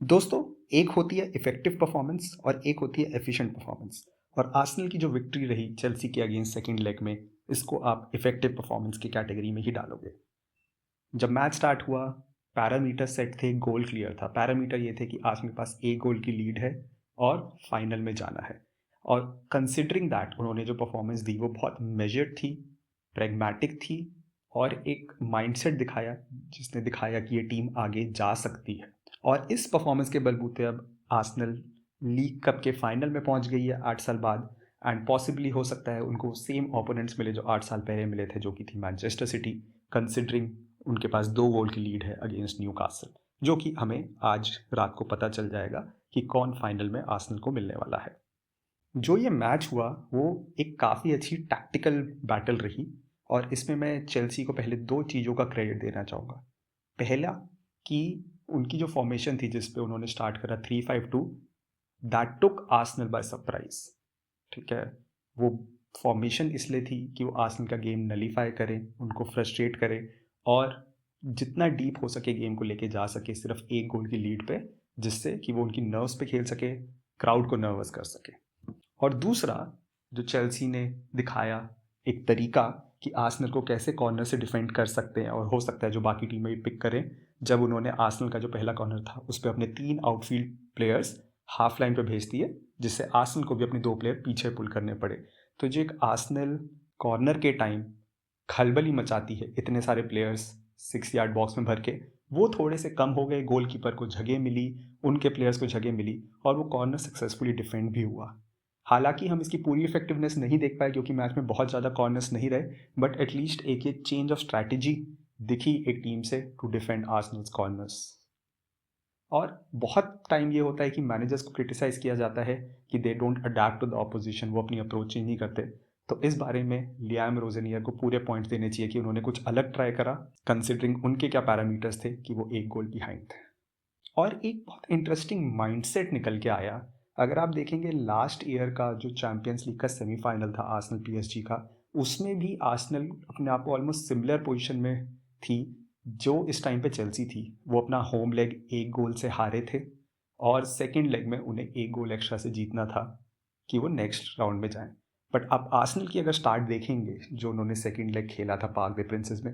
दोस्तों, एक होती है इफेक्टिव परफॉर्मेंस और एक होती है एफिशिएंट परफॉर्मेंस। और आर्सेनल की जो विक्ट्री रही चेल्सी के अगेंस्ट सेकंड लेग में, इसको आप इफेक्टिव परफॉर्मेंस की कैटेगरी में ही डालोगे। जब मैच स्टार्ट हुआ, पैरामीटर सेट थे, गोल क्लियर था। पैरामीटर ये थे कि आर्सेनल के पास एक गोल की लीड है और फाइनल में जाना है। और कंसिडरिंग दैट उन्होंने जो परफॉर्मेंस दी वो बहुत मेजर्ड थी, प्रेगमेटिक थी और एक माइंडसेट दिखाया जिसने दिखाया कि ये टीम आगे जा सकती है। और इस परफॉर्मेंस के बलबूते अब आर्सेनल लीग कप के फाइनल में पहुंच गई है 8 साल बाद। एंड पॉसिबली हो सकता है उनको सेम ओपोनेंट्स मिले जो 8 साल पहले मिले थे, जो कि थी मैनचेस्टर सिटी, कंसिडरिंग उनके पास 2 गोल की लीड है अगेंस्ट न्यूकासल। जो कि हमें आज रात को पता चल जाएगा कि कौन फाइनल में आर्सेनल को मिलने वाला है। जो ये मैच हुआ वो एक काफ़ी अच्छी टैक्टिकल बैटल रही। और इसमें मैं चेल्सी को पहले 2 चीज़ों का क्रेडिट देना चाहूँगा। पहला, कि उनकी जो फॉर्मेशन थी जिस पे उन्होंने स्टार्ट करा 3-5-2, that took Arsenal by surprise. ठीक है, वो फॉर्मेशन इसलिए थी कि वो आर्सेनल का गेम नलीफाई करे, उनको फ्रस्ट्रेट करे और जितना डीप हो सके गेम को लेके जा सके सिर्फ एक गोल की लीड पे, जिससे कि वो उनकी नर्व्स पे खेल सके, क्राउड को नर्वस कर सके। और दूसरा, जो चेल्सी ने दिखाया एक तरीका कि आर्सेनल को कैसे कॉर्नर से डिफेंड कर सकते हैं, और हो सकता है जो बाकी टीमें भी पिक करें, जब उन्होंने आर्सेनल का जो पहला कॉर्नर था उस पर अपने 3 आउटफील्ड प्लेयर्स हाफ लाइन पे भेज दिए, जिससे आर्सेनल को भी अपने 2 प्लेयर पीछे पुल करने पड़े। तो जो एक आर्सेनल कॉर्नर के टाइम खलबली मचाती है, इतने सारे प्लेयर्स 6 यार्ड बॉक्स में भर के, वो थोड़े से कम हो गए। गोलकीपर को जगह मिली, उनके प्लेयर्स को जगह मिली और वो कॉर्नर सक्सेसफुली डिफेंड भी हुआ। हालांकि हम इसकी पूरी इफेक्टिवनेस नहीं देख पाए क्योंकि मैच में बहुत ज़्यादा कॉर्नर्स नहीं रहे, बट एटलीस्ट एक ये चेंज ऑफ स्ट्रैटेजी दिखी एक टीम से टू डिफेंड आर्सेनल्स कॉर्नर्स। और बहुत टाइम ये होता है कि मैनेजर्स को क्रिटिसाइज किया जाता है कि they don't adapt to the opposition, वो अपनी अप्रोच चेंज नहीं करते। तो इस बारे में लियाम रोजेनियर को पूरे पॉइंट्स देने चाहिए कि उन्होंने कुछ अलग ट्राई करा, कंसिडरिंग उनके क्या पैरामीटर्स थे कि वो एक गोल बिहाइंड थे। और एक बहुत इंटरेस्टिंग माइंडसेट निकल के आया। अगर आप देखेंगे लास्ट ईयर का जो चैंपियंस लीग का सेमीफाइनल था आर्सेनल पीएसजी का, उसमें भी आर्सेनल अपने आप को ऑलमोस्ट सिमिलर पोजीशन में थी जो इस टाइम पे चेल्सी थी। वो अपना होम लेग एक गोल से हारे थे और सेकेंड लेग में उन्हें एक गोल एक्स्ट्रा से जीतना था कि वो नेक्स्ट राउंड में जाएं। बट आप आर्सेनल की अगर स्टार्ट देखेंगे जो उन्होंने सेकेंड लेग खेला था पार्क दे प्रिंसेस में,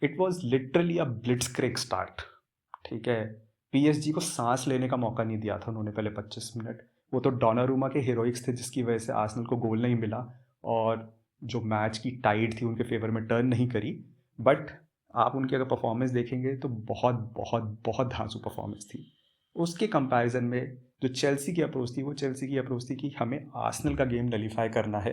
it was literally a blitzkrieg start. ठीक है, पीएसजी को सांस लेने का मौका नहीं दिया था उन्होंने पहले 25 मिनट। वो तो डोनारूमा के हीरोइक्स थे जिसकी वजह से आर्सेनल को गोल नहीं मिला और जो मैच की टाइड थी उनके फेवर में टर्न नहीं करी। बट आप उनकी अगर परफॉर्मेंस देखेंगे तो बहुत बहुत बहुत धांसू परफॉर्मेंस थी। उसके कंपैरिजन में जो चेल्सी की अप्रोच थी, वो चेल्सी की अप्रोच थी कि हमें आर्सेनल का गेम नलीफाई करना है,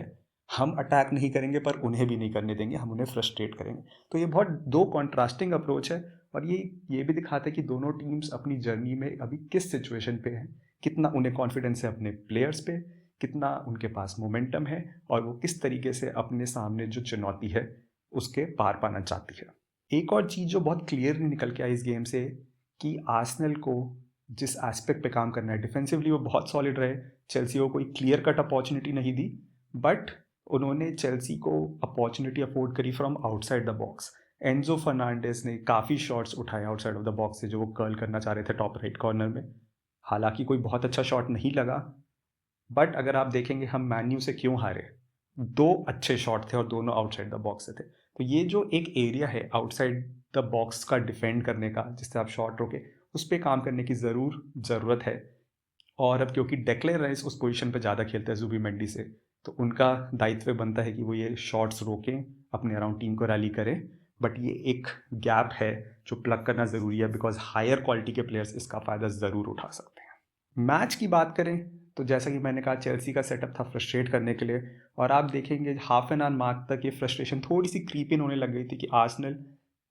हम अटैक नहीं करेंगे पर उन्हें भी नहीं करने देंगे, हम उन्हें फ्रस्ट्रेट करेंगे। तो ये बहुत 2 कॉन्ट्रास्टिंग अप्रोच है। और ये भी दिखाते हैं कि दोनों टीम्स अपनी जर्नी में अभी किस सिचुएशन पे हैं, कितना उन्हें कॉन्फिडेंस है अपने प्लेयर्स पे, कितना उनके पास मोमेंटम है और वो किस तरीके से अपने सामने जो चुनौती है उसके पार पाना चाहती है। एक और चीज़ जो बहुत क्लियरली निकल के आई इस गेम से, कि आर्सेनल को जिस एस्पेक्ट पे काम करना है, डिफेंसिवली वो बहुत सॉलिड रहे, चेल्सी को कोई क्लियर कट अपॉर्चुनिटी नहीं दी, बट उन्होंने चेल्सी को अपॉर्चुनिटी अफोर्ड करी from outside the box. Enzo Fernandez ने काफ़ी शॉट्स उठाए आउटसाइड ऑफ द बॉक्स से जो वो कर्ल करना चाह रहे थे टॉप राइट कॉर्नर में। हालांकि कोई बहुत अच्छा शॉट नहीं लगा, बट अगर आप देखेंगे हम मैन्यू से क्यों हारे, 2 अच्छे शॉट थे और दोनों आउटसाइड द बॉक्स से थे। तो ये जो एक एरिया है आउटसाइड द बॉक्स का डिफेंड करने का जिससे आप शॉट रोके, उस पर काम करने की ज़रूरत है। और अब क्योंकि डेक्लेन राइस उस पोजीशन पे ज़्यादा खेलते हैं जुबीमेंडी से, तो उनका दायित्व बनता है कि वो ये शॉट्स रोकें, अपने अराउंड टीम को रैली करें। बट ये एक गैप है जो प्लग करना ज़रूरी है, बिकॉज हायर क्वालिटी के प्लेयर्स इसका फ़ायदा ज़रूर उठा सकते हैं। मैच की बात करें तो जैसा कि मैंने कहा, चेल्सी का सेटअप था फ्रस्ट्रेट करने के लिए। और आप देखेंगे हाफ एन आवर मार्क तक ये फ्रस्ट्रेशन थोड़ी सी क्रीप इन होने लग गई थी कि आर्सेनल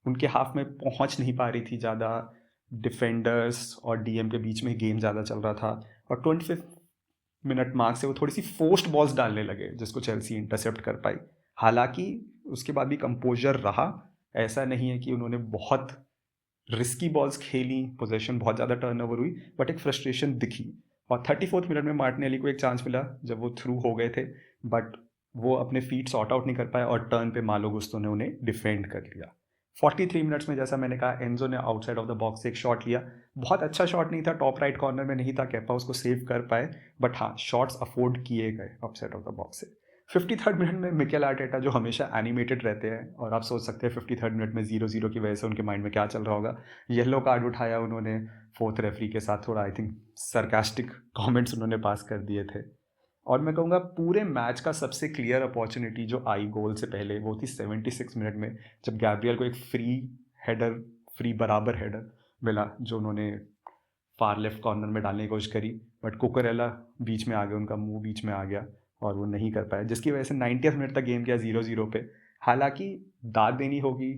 उनके हाफ में पहुंच नहीं पा रही थी ज़्यादा, डिफेंडर्स और डीएम के बीच में गेम ज़्यादा चल रहा था। और 25 मिनट मार्क से वो थोड़ी सी फोर्स्ड बॉल्स डालने लगे जिसको चेल्सी इंटरसेप्ट कर पाई। हालांकि उसके बाद भी कंपोजर रहा, ऐसा नहीं है कि उन्होंने बहुत रिस्की बॉल्स खेली, पोजेशन बहुत ज़्यादा टर्नओवर हुई, बट एक फ्रस्ट्रेशन दिखी। और 34th मिनट में मार्टिनेली को एक चांस मिला जब वो थ्रू हो गए थे, बट वो अपने फीट सॉर्ट आउट नहीं कर पाए और टर्न पे मालो गुस्तो ने उन्हें डिफेंड कर लिया। 43 मिनट्स में जैसा मैंने कहा एंजो ने आउटसाइड ऑफ द बॉक्स से एक शॉट लिया, बहुत अच्छा शॉट नहीं था, टॉप राइट कॉर्नर में नहीं था, केपा उसको सेव कर पाए, बट हाँ शॉट्स अफोर्ड किए गए आउटसाइड ऑफ द बॉक्स से। 53rd मिनट में मिकेल आर्टेटा जो हमेशा एनिमेटेड रहते हैं, और आप सोच सकते हैं 53rd मिनट में 0-0 की वजह से उनके माइंड में क्या चल रहा होगा, येलो कार्ड उठाया उन्होंने, फोर्थ रेफरी के साथ थोड़ा आई थिंक सरकास्टिक कमेंट्स उन्होंने पास कर दिए थे। और मैं कहूँगा पूरे मैच का सबसे क्लियर अपॉर्चुनिटी जो आई गोल से पहले वो थी 76 मिनट में, जब गैब्रियल को एक फ्री बराबर हेडर मिला जो उन्होंने फार लेफ्ट कॉर्नर में डालने की कोशिश करी, बट कुकरेला बीच में आ गया, उनका मुंह बीच में आ गया और वो नहीं कर पाया, जिसकी वजह से 90th मिनट तक गेम गया 0-0 पे। हालांकि दाद देनी होगी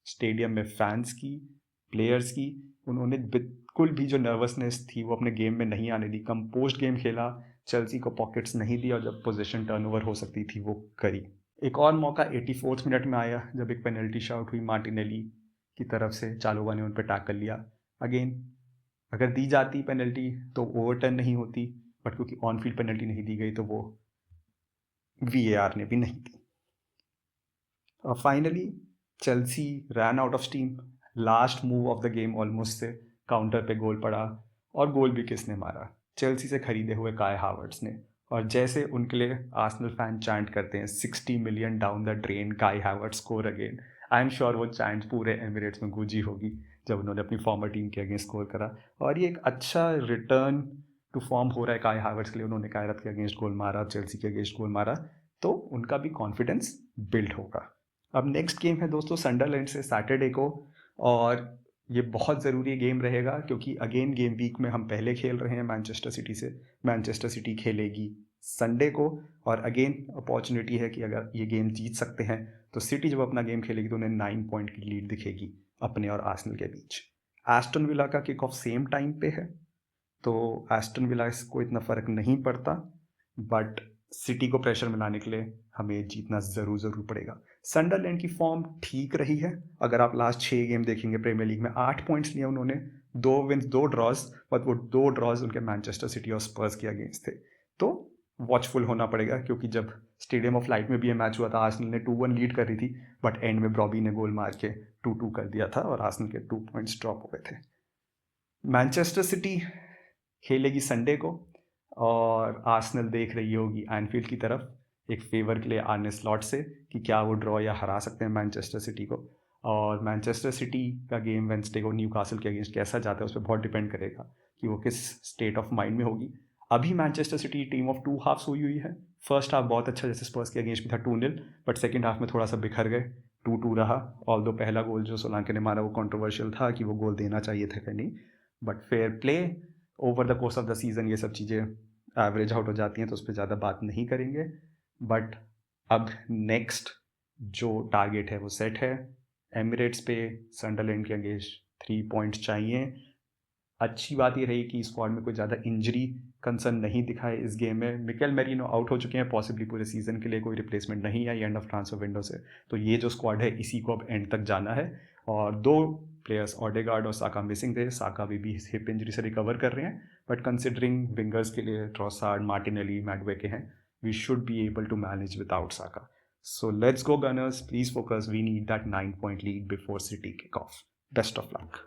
स्टेडियम में फैंस की, प्लेयर्स की, उन्होंने बिल्कुल भी जो नर्वसनेस थी वो अपने गेम में नहीं आने दी, कंपोज्ड गेम खेला, चेल्सी को पॉकेट्स नहीं दिया और जब पोजीशन टर्नओवर हो सकती थी वो करी। एक और मौका 84th मिनट में आया जब एक पेनल्टी शॉट हुई मार्टिनेली की तरफ से, चालोवा ने उन पर टैकल लिया। अगेन अगर दी जाती पेनल्टी तो ओवरटर्न नहीं होती, बट क्योंकि ऑन फील्ड पेनल्टी नहीं दी गई तो वो VAR ने भी नहीं दी। और finally Chelsea ran out of steam, last move of the game almost से काउंटर पे गोल पड़ा, और गोल भी किसने मारा, चेल्सी से खरीदे हुए काय हावर्ट्स ने। और जैसे उनके लिए आर्सेनल फैन चैंट करते हैं 60 मिलियन डाउन द ड्रेन, काय Havertz score again, I am sure वो चैंट पूरे एमिरेट्स में गूंजी होगी जब उन्होंने अपनी फॉर्मर टीम के अगेंस्ट स्कोर करा। और ये एक अच्छा रिटर्न टू फॉर्म हो रहा है काय हावर्ट्स के लिए, उन्होंने कायरत के अगेंस्ट गोल मारा, चेल्सी के अगेंस्ट गोल मारा, तो उनका भी कॉन्फिडेंस बिल्ड होगा। अब नेक्स्ट गेम है दोस्तों सनडरलैंड से सैटरडे को, और ये बहुत ज़रूरी गेम रहेगा क्योंकि अगेन गेम वीक में हम पहले खेल रहे हैं मैनचेस्टर सिटी से। मैनचेस्टर सिटी खेलेगी संडे को, और अगेन अपॉर्चुनिटी है कि अगर ये गेम जीत सकते हैं तो सिटी जब अपना गेम खेलेगी तो उन्हें 9 पॉइंट की लीड दिखेगी अपने और आर्सेनल के बीच। एस्टन विला का किक ऑफ सेम टाइम पे है, तो एस्टन विला को इतना फ़र्क नहीं पड़ता, बट सिटी को प्रेशर में लाने के लिए हमें जीतना ज़रूर पड़ेगा। सनडरलैंड की फॉर्म ठीक रही है, अगर आप लास्ट 6 गेम देखेंगे प्रीमियर लीग में 8 पॉइंट्स लिए उन्होंने, 2 विन्स 2 ड्रॉज, बट वो 2 ड्रॉज उनके मैनचेस्टर सिटी और स्पर्स के अगेंस्ट थे। तो वॉचफुल होना पड़ेगा क्योंकि जब स्टेडियम ऑफ लाइट में भी ये मैच हुआ था आर्सेनल ने 2-1 लीड कर रही थी, बट एंड में ब्रॉबी ने गोल मार के 2-2 कर दिया था और आर्सेनल के 2 पॉइंट्स ड्रॉप हो गए थे। मैनचेस्टर सिटी खेलेगी संडे को, और आर्सेनल देख रही होगी एनफील्ड की तरफ एक फेवर के लिए आर्ने स्लॉट से कि क्या वो ड्रॉ या हरा सकते हैं मैनचेस्टर सिटी को। और मैनचेस्टर सिटी का गेम वेंसडे को न्यूकासल के अगेंस्ट कैसा जाता है उस पर बहुत डिपेंड करेगा कि वो किस स्टेट ऑफ माइंड में होगी। अभी Manchester City team of 2 halves हुई है। फर्स्ट हाफ बहुत अच्छा जैसे स्पर्स के अगेंस्ट भी था 2-0, बट सेकेंड हाफ में थोड़ा सा बिखर गए, 2-2 रहा। ऑल्दो पहला गोल जो सोलांके ने मारा वो कंट्रोवर्शियल था कि वो गोल देना चाहिए था कि नहीं, but fair play over the course of the season ये सब चीज़ें एवरेज आउट हो जाती हैं तो उस पर ज़्यादा बात नहीं करेंगे। बट अब नेक्स्ट जो टारगेट है वो सेट है, एमिरेट्स पे सनडरलैंड के अगेंस्ट 3 पॉइंट्स चाहिए। अच्छी बात ये रही कि स्क्वाड में कोई ज़्यादा इंजरी कंसर्न नहीं दिखाए इस गेम में। मिकेल मैरिनो आउट हो चुके हैं पॉसिबली पूरे सीज़न के लिए, कोई रिप्लेसमेंट नहीं आई एंड ऑफ ट्रांसफर विंडो से, तो ये जो स्क्वाड है इसी को अब एंड तक जाना है। और 2 प्लेयर्स ओडेगार्ड और साका मिसिंग थे, साका भी हिप इंजरी से रिकवर कर रहे हैं, बट कंसिडरिंग विंगर्स के लिए ट्रोसार्ड, मार्टिनेली, मैडवेके हैं, we should be able to manage without Saka. So let's go Gunners, please focus, we need that 9 point lead before City kick off. Best of luck.